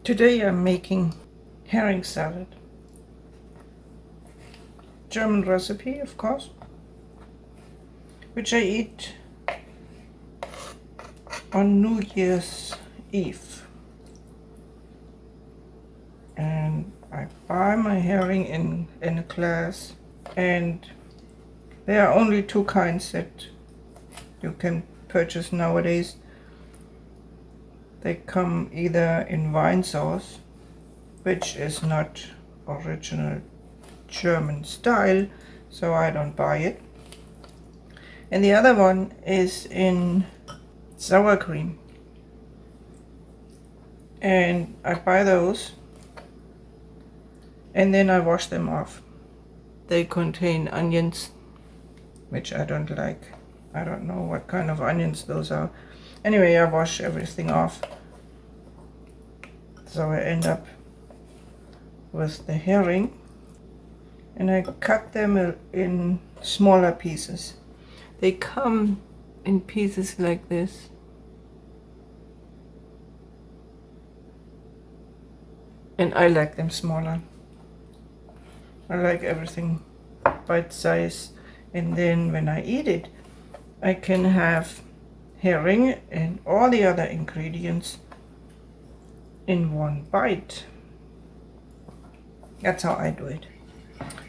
Today I'm making herring salad. German recipe, of course, which I eat on New Year's Eve. And I buy my herring in a glass, and there are only two kinds that you can purchase nowadays. They come either in wine sauce, which is not original German style, so I don't buy it. And the other one is in sour cream. And I buy those and then I wash them off. They contain onions, which I don't like. I don't know what kind of onions those are. Anyway, I wash everything off. So I end up with the herring, and I cut them in smaller pieces. They come in pieces like this. And I like them smaller. I like everything bite size, and then when I eat it, I can have herring and all the other ingredients in one bite. That's how I do it.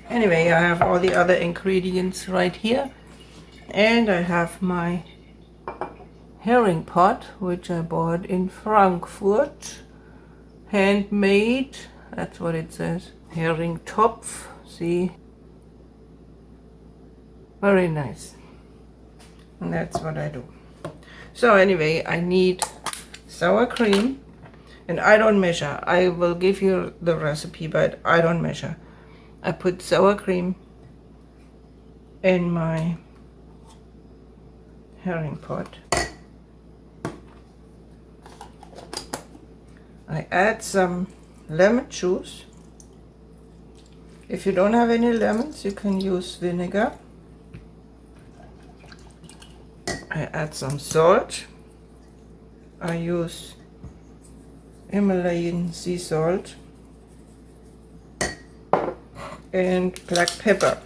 Anyway, I have all the other ingredients right here, and I have my herring pot, which I bought in Frankfurt, handmade. That's what it says. Herring Topf. See, very nice. And that's what I do. So anyway, I need sour cream, and I don't measure. I will give you the recipe, but I don't measure. I put sour cream in my herring pot. I add some lemon juice. If you don't have any lemons, you can use vinegar. I add some salt. I use Himalayan sea salt and black pepper.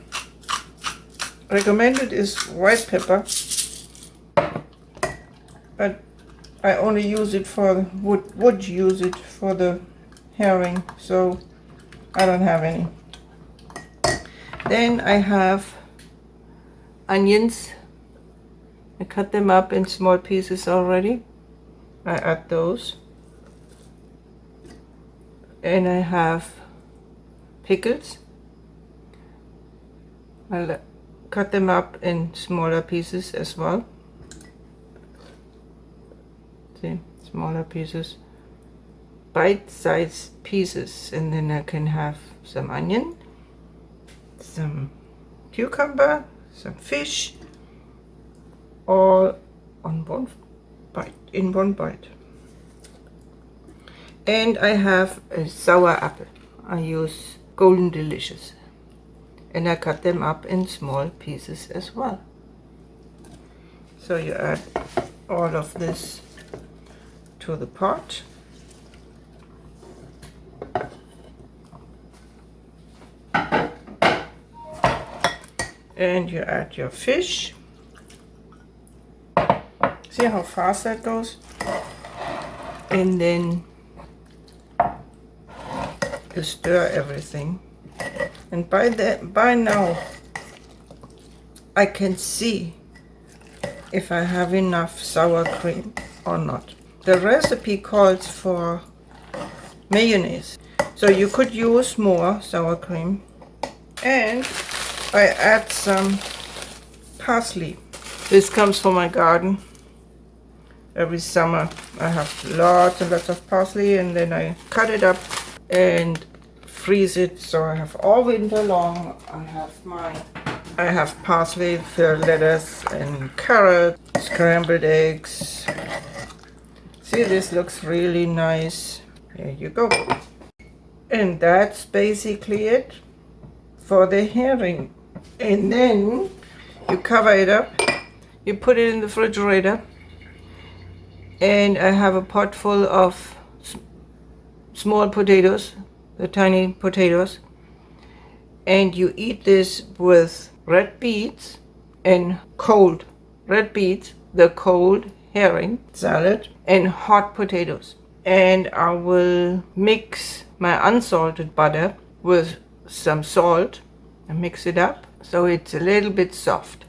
Recommended is white pepper, but I only use it for would use it for the herring, so I don't have any. Then I have onions. I cut them up in small pieces already. I add those. And I have pickles. I'll cut them up in smaller pieces as well. See, smaller pieces. Bite-sized pieces. And then I can have some onion, some cucumber, some fish, all on one bite, in one bite. And I have a sour apple. I use Golden Delicious, and I cut them up in small pieces as well. So you add all of this to the pot. And you add your fish. See how fast that goes? And then you stir everything. And by now I can see if I have enough sour cream or not. The recipe calls for mayonnaise, so you could use more sour cream. And I add some parsley. This comes from my garden. Every summer I have lots and lots of parsley, and then I cut it up and freeze it, so I have all winter long. I have parsley, lettuce, and carrot, scrambled eggs. See, this looks really nice. Here you go. And that's basically it for the herring. And then you cover it up, you put it in the refrigerator, and I have a pot full of small potatoes, the tiny potatoes, and you eat this with red beets and cold red beets, the cold herring salad, and hot potatoes. And I will mix my unsalted butter with some salt and mix it up so it's a little bit soft.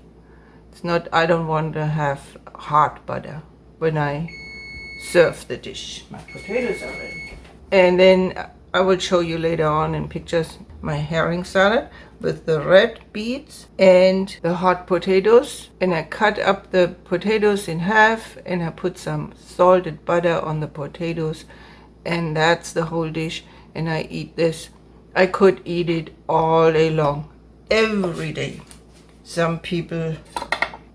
It's not, I don't want to have hard butter when I serve the dish. My potatoes are ready. And then I will show you later on in pictures my herring salad with the red beets and the hot potatoes. And I cut up the potatoes in half and I put some salted butter on the potatoes, and that's the whole dish. And I eat this. I could eat it all day long, every day. Some people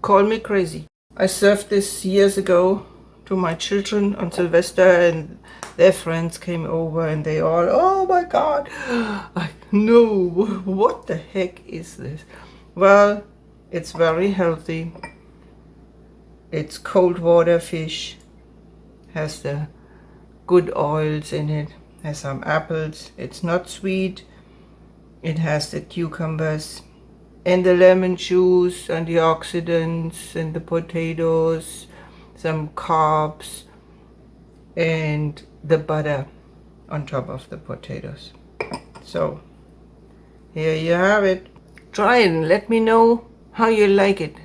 call me crazy. I served this years ago to my children on Sylvester, and their friends came over and they all, oh my God, I know, what the heck is this? Well, it's very healthy. It's cold water fish, has the good oils in it, has some apples. It's not sweet. It has the cucumbers and the lemon juice, antioxidants, and the potatoes, some carbs, and the butter on top of the potatoes. So here you have it. Try it and let me know how you like it.